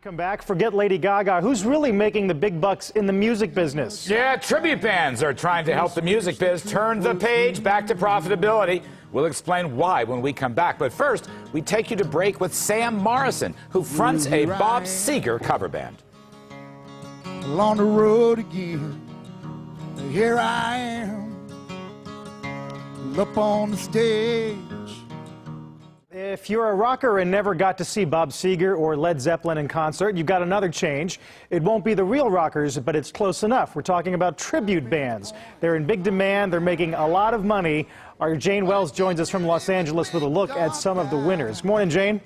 Come back, forget Lady Gaga. Who's really making the big bucks in the music business? Yeah, tribute bands are trying to help the music biz turn the page back to profitability. We'll explain why when we come back. But first, we take you to break with Sam Morrison, who fronts a Bob Seger cover band. On the road again, here I am, up on the stage. If you're a rocker and never got to see Bob Seger or Led Zeppelin in concert, you've got another change. It won't be the real rockers, but it's close enough. We're talking about tribute bands. They're in big demand. They're making a lot of money. Our Jane Wells joins us from Los Angeles with a look at some of the winners. Good morning, Jane.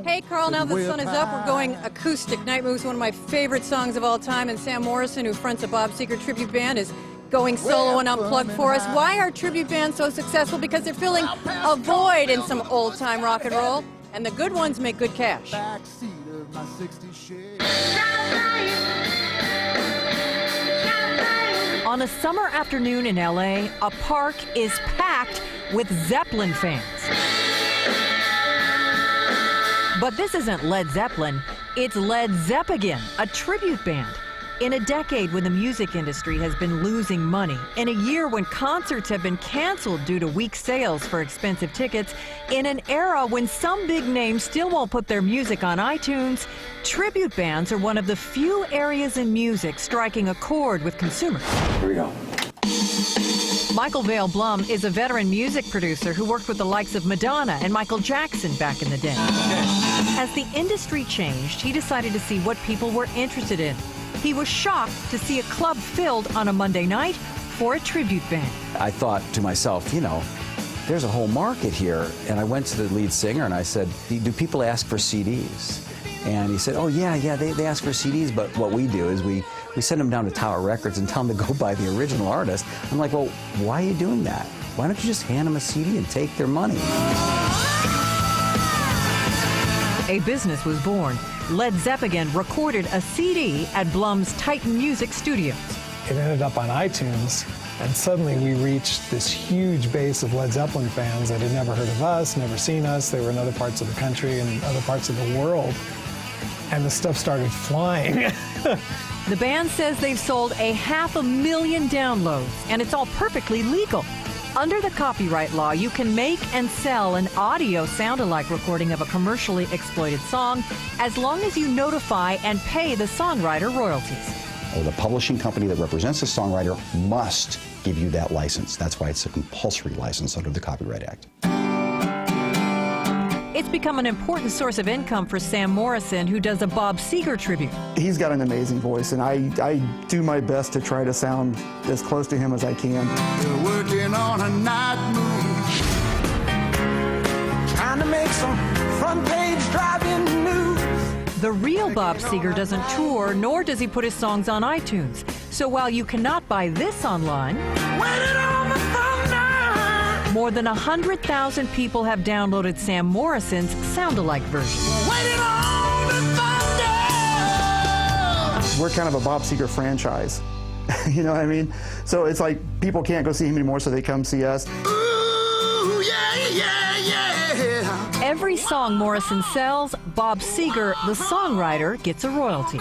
Hey, Carl, now the sun is up, we're going acoustic. Night Moves, one of my favorite songs of all time, and Sam Morrison, who fronts a Bob Seger tribute band, is going solo and unplugged for us. Why are tribute bands so successful? Because they're filling a void in some old-time rock and roll, and the good ones make good cash. On a summer afternoon in L.A., a park is packed with Zeppelin fans. But this isn't Led Zeppelin, it's Led Zeppagin, a tribute band. In a decade when the music industry has been losing money, in a year when concerts have been canceled due to weak sales for expensive tickets, in an era when some big names still won't put their music on iTunes, tribute bands are one of the few areas in music striking a chord with consumers. Here we go. Michael Vail Blum is a veteran music producer who worked with the likes of Madonna and Michael Jackson back in the day. As the industry changed, he decided to see what people were interested in. He was shocked to see a club filled on a Monday night for a tribute band. I thought to myself, you know, there's a whole market here. And I went to the lead singer and I said, do people ask for CDs? And he said, oh, yeah, they ask for CDs, but what we do is we send them down to Tower Records and tell them to go buy the original artist. I'm like, well, why are you doing that? Why don't you just hand them a CD and take their money? A business was born. Led Zeppagin recorded a CD at Blum's Titan Music Studios. It ended up on iTunes, and suddenly we reached this huge base of Led Zeppelin fans that had never heard of us, never seen us. They were in other parts of the country and other parts of the world, and the stuff started flying. The band says they've sold 500,000 downloads, and it's all perfectly legal. Under the copyright law, you can make and sell an audio sound-alike recording of a commercially exploited song as long as you notify and pay the songwriter royalties. The publishing company that represents the songwriter must give you that license. That's why it's a compulsory license under the Copyright Act. It's become an important source of income for Sam Morrison, who does a Bob Seger tribute. He's got an amazing voice, and I do my best to try to sound as close to him as I can. We're working on a night move, trying to make some front page driving news. The real Bob Seger doesn't tour, nor does he put his songs on iTunes. So while you cannot buy this online, more than 100,000 people have downloaded Sam Morrison's sound-alike version. We're kind of a Bob Seger franchise. You know what I mean? So it's like people can't go see him anymore, so they come see us. Ooh, yeah. Every song Morrison sells, Bob Seger, the songwriter, gets a royalty.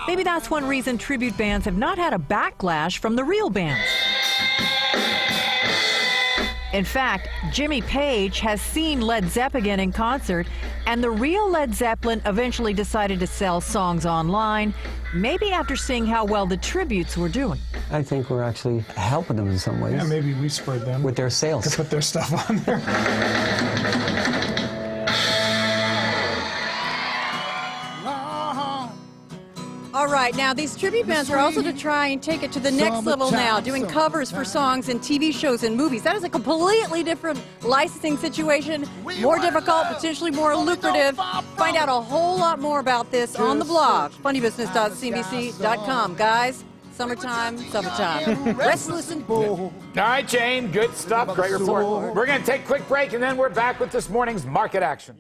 Maybe that's one reason tribute bands have not had a backlash from the real bands. In fact, Jimmy Page has seen Led Zeppagin in concert, and the real Led Zeppelin eventually decided to sell songs online, maybe after seeing how well the tributes were doing. I think we're actually helping them in some ways. Yeah, maybe we spurred them with their sales to put their stuff on there. All right, now these tribute bands are also to try and take it to the next level now, doing covers for songs in TV shows and movies. That is a completely different licensing situation, more difficult, potentially more lucrative. Find out a whole lot more about this on the blog, funnybusiness.cnbc.com. Guys, summertime. Restless and bold. All right, Jane, good stuff, great report. We're going to take a quick break, and then we're back with this morning's market action.